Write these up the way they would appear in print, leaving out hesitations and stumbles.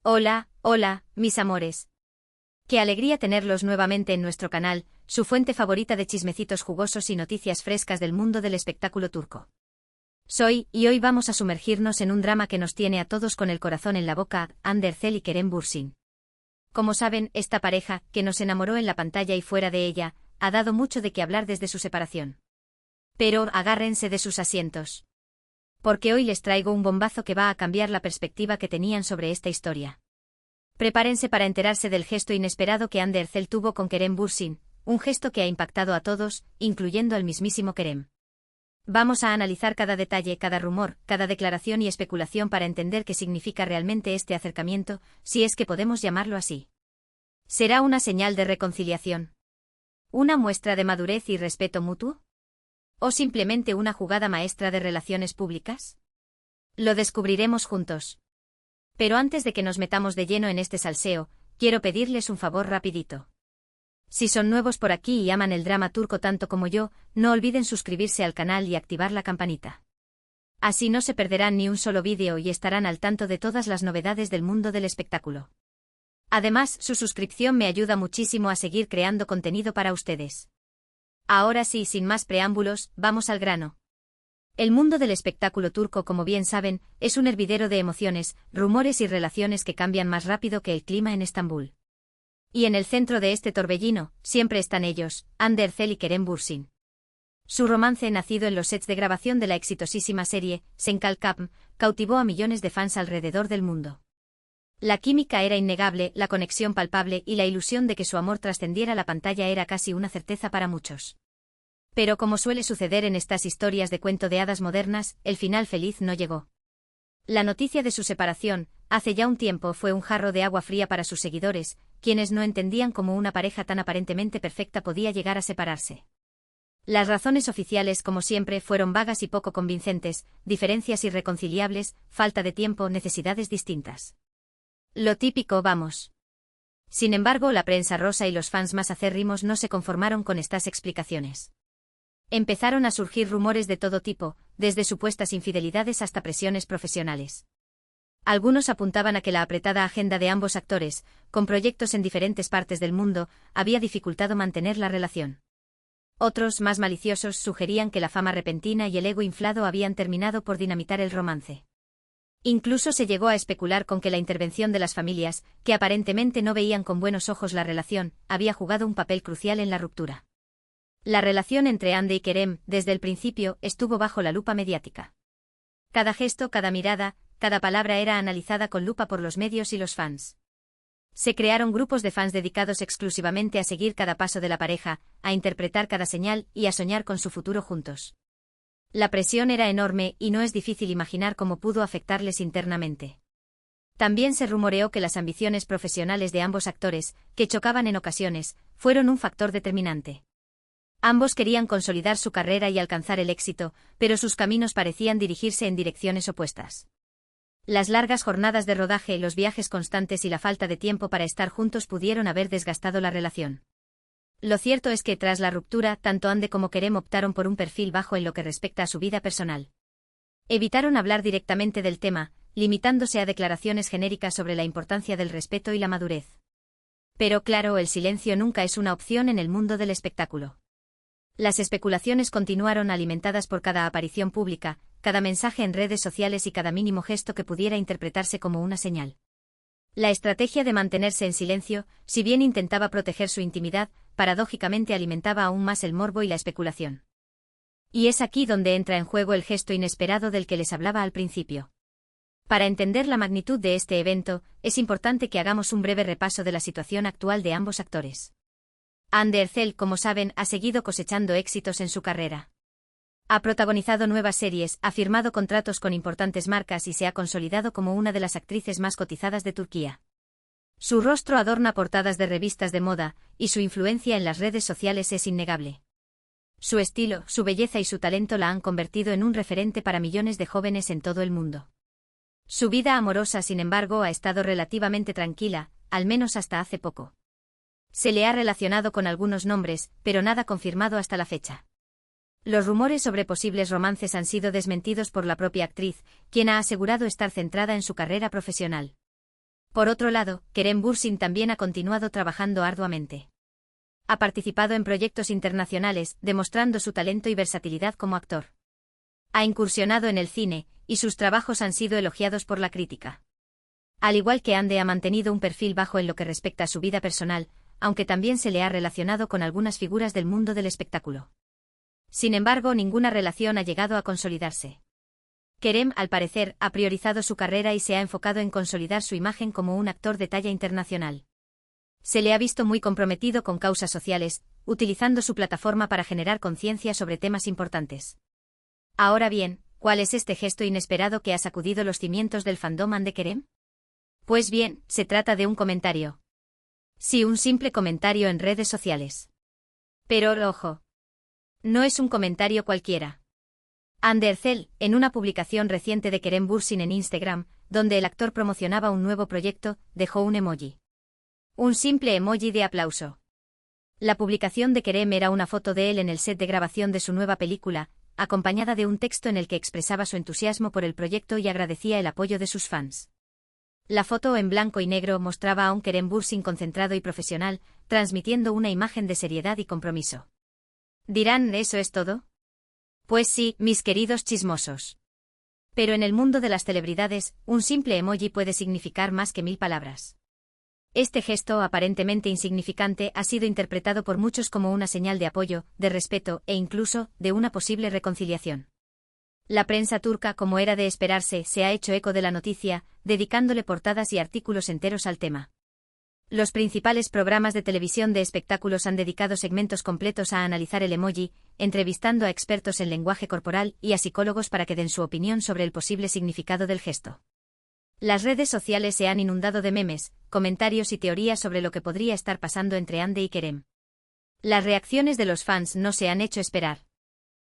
Hola, hola, mis amores. Qué alegría tenerlos nuevamente en nuestro canal, su fuente favorita de chismecitos jugosos y noticias frescas del mundo del espectáculo turco. Y hoy vamos a sumergirnos en un drama que nos tiene a todos con el corazón en la boca, Hande Erçel y Kerem Bürsin. Como saben, esta pareja, que nos enamoró en la pantalla y fuera de ella, ha dado mucho de qué hablar desde su separación. Pero agárrense de sus asientos. Porque hoy les traigo un bombazo que va a cambiar la perspectiva que tenían sobre esta historia. Prepárense para enterarse del gesto inesperado que Hande Erçel tuvo con Kerem Bürsin, un gesto que ha impactado a todos, incluyendo al mismísimo Kerem. Vamos a analizar cada detalle, cada rumor, cada declaración y especulación para entender qué significa realmente este acercamiento, si es que podemos llamarlo así. ¿Será una señal de reconciliación? ¿Una muestra de madurez y respeto mutuo? ¿O simplemente una jugada maestra de relaciones públicas? Lo descubriremos juntos. Pero antes de que nos metamos de lleno en este salseo, quiero pedirles un favor rapidito. Si son nuevos por aquí y aman el drama turco tanto como yo, no olviden suscribirse al canal y activar la campanita. Así no se perderán ni un solo vídeo y estarán al tanto de todas las novedades del mundo del espectáculo. Además, su suscripción me ayuda muchísimo a seguir creando contenido para ustedes. Ahora sí, sin más preámbulos, vamos al grano. El mundo del espectáculo turco, como bien saben, es un hervidero de emociones, rumores y relaciones que cambian más rápido que el clima en Estambul. Y en el centro de este torbellino, siempre están ellos, Hande Erçel y Kerem Bürsin. Su romance, nacido en los sets de grabación de la exitosísima serie Sen Kalkam, cautivó a millones de fans alrededor del mundo. La química era innegable, la conexión palpable y la ilusión de que su amor trascendiera la pantalla era casi una certeza para muchos. Pero como suele suceder en estas historias de cuento de hadas modernas, el final feliz no llegó. La noticia de su separación, hace ya un tiempo, fue un jarro de agua fría para sus seguidores, quienes no entendían cómo una pareja tan aparentemente perfecta podía llegar a separarse. Las razones oficiales, como siempre, fueron vagas y poco convincentes: diferencias irreconciliables, falta de tiempo, necesidades distintas. Lo típico, vamos. Sin embargo, la prensa rosa y los fans más acérrimos no se conformaron con estas explicaciones. Empezaron a surgir rumores de todo tipo, desde supuestas infidelidades hasta presiones profesionales. Algunos apuntaban a que la apretada agenda de ambos actores, con proyectos en diferentes partes del mundo, había dificultado mantener la relación. Otros, más maliciosos, sugerían que la fama repentina y el ego inflado habían terminado por dinamitar el romance. Incluso se llegó a especular con que la intervención de las familias, que aparentemente no veían con buenos ojos la relación, había jugado un papel crucial en la ruptura. La relación entre Hande y Kerem, desde el principio, estuvo bajo la lupa mediática. Cada gesto, cada mirada, cada palabra era analizada con lupa por los medios y los fans. Se crearon grupos de fans dedicados exclusivamente a seguir cada paso de la pareja, a interpretar cada señal y a soñar con su futuro juntos. La presión era enorme y no es difícil imaginar cómo pudo afectarles internamente. También se rumoreó que las ambiciones profesionales de ambos actores, que chocaban en ocasiones, fueron un factor determinante. Ambos querían consolidar su carrera y alcanzar el éxito, pero sus caminos parecían dirigirse en direcciones opuestas. Las largas jornadas de rodaje, los viajes constantes y la falta de tiempo para estar juntos pudieron haber desgastado la relación. Lo cierto es que tras la ruptura, tanto Hande como Kerem optaron por un perfil bajo en lo que respecta a su vida personal. Evitaron hablar directamente del tema, limitándose a declaraciones genéricas sobre la importancia del respeto y la madurez. Pero claro, el silencio nunca es una opción en el mundo del espectáculo. Las especulaciones continuaron, alimentadas por cada aparición pública, cada mensaje en redes sociales y cada mínimo gesto que pudiera interpretarse como una señal. La estrategia de mantenerse en silencio, si bien intentaba proteger su intimidad, paradójicamente alimentaba aún más el morbo y la especulación. Y es aquí donde entra en juego el gesto inesperado del que les hablaba al principio. Para entender la magnitud de este evento, es importante que hagamos un breve repaso de la situación actual de ambos actores. Hande Erçel, como saben, ha seguido cosechando éxitos en su carrera. Ha protagonizado nuevas series, ha firmado contratos con importantes marcas y se ha consolidado como una de las actrices más cotizadas de Turquía. Su rostro adorna portadas de revistas de moda, y su influencia en las redes sociales es innegable. Su estilo, su belleza y su talento la han convertido en un referente para millones de jóvenes en todo el mundo. Su vida amorosa, sin embargo, ha estado relativamente tranquila, al menos hasta hace poco. Se le ha relacionado con algunos nombres, pero nada confirmado hasta la fecha. Los rumores sobre posibles romances han sido desmentidos por la propia actriz, quien ha asegurado estar centrada en su carrera profesional. Por otro lado, Kerem Bürsin también ha continuado trabajando arduamente. Ha participado en proyectos internacionales, demostrando su talento y versatilidad como actor. Ha incursionado en el cine, y sus trabajos han sido elogiados por la crítica. Al igual que Hande ha mantenido un perfil bajo en lo que respecta a su vida personal, aunque también se le ha relacionado con algunas figuras del mundo del espectáculo. Sin embargo, ninguna relación ha llegado a consolidarse. Kerem, al parecer, ha priorizado su carrera y se ha enfocado en consolidar su imagen como un actor de talla internacional. Se le ha visto muy comprometido con causas sociales, utilizando su plataforma para generar conciencia sobre temas importantes. Ahora bien, ¿cuál es este gesto inesperado que ha sacudido los cimientos del fandom de Kerem? Pues bien, se trata de un comentario. Sí, un simple comentario en redes sociales. Pero, ojo. No es un comentario cualquiera. Hande Erçel, en una publicación reciente de Kerem Bürsin en Instagram, donde el actor promocionaba un nuevo proyecto, dejó un emoji. Un simple emoji de aplauso. La publicación de Kerem era una foto de él en el set de grabación de su nueva película, acompañada de un texto en el que expresaba su entusiasmo por el proyecto y agradecía el apoyo de sus fans. La foto en blanco y negro mostraba a un Kerem Bürsin concentrado y profesional, transmitiendo una imagen de seriedad y compromiso. ¿Dirán, eso es todo? Pues sí, mis queridos chismosos. Pero en el mundo de las celebridades, un simple emoji puede significar más que 1000 palabras. Este gesto aparentemente insignificante ha sido interpretado por muchos como una señal de apoyo, de respeto e incluso de una posible reconciliación. La prensa turca, como era de esperarse, se ha hecho eco de la noticia, dedicándole portadas y artículos enteros al tema. Los principales programas de televisión de espectáculos han dedicado segmentos completos a analizar el emoji, entrevistando a expertos en lenguaje corporal y a psicólogos para que den su opinión sobre el posible significado del gesto. Las redes sociales se han inundado de memes, comentarios y teorías sobre lo que podría estar pasando entre Hande y Kerem. Las reacciones de los fans no se han hecho esperar.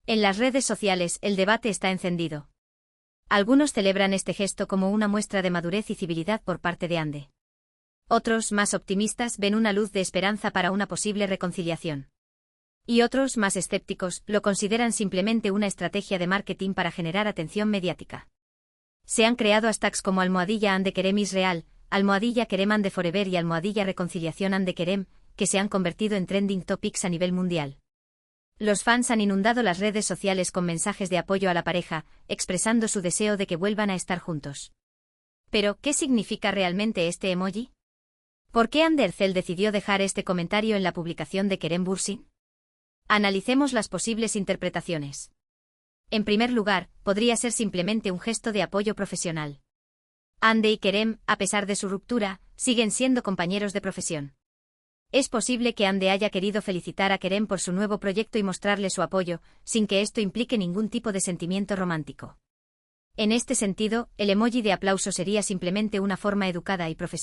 En las redes sociales el debate está encendido. Algunos celebran este gesto como una muestra de madurez y civilidad por parte de Hande. Otros, más optimistas, ven una luz de esperanza para una posible reconciliación. Y otros, más escépticos, lo consideran simplemente una estrategia de marketing para generar atención mediática. Se han creado hashtags como #Hande Kerem is real, #Kerem Hande forever y #reconciliación Hande Kerem, que se han convertido en trending topics a nivel mundial. Los fans han inundado las redes sociales con mensajes de apoyo a la pareja, expresando su deseo de que vuelvan a estar juntos. Pero, ¿qué significa realmente este emoji? ¿Por qué Hande Erçel decidió dejar este comentario en la publicación de Kerem Bürsin? Analicemos las posibles interpretaciones. En primer lugar, podría ser simplemente un gesto de apoyo profesional. Hande y Kerem, a pesar de su ruptura, siguen siendo compañeros de profesión. Es posible que Hande haya querido felicitar a Kerem por su nuevo proyecto y mostrarle su apoyo, sin que esto implique ningún tipo de sentimiento romántico. En este sentido, el emoji de aplauso sería simplemente una forma educada y profesional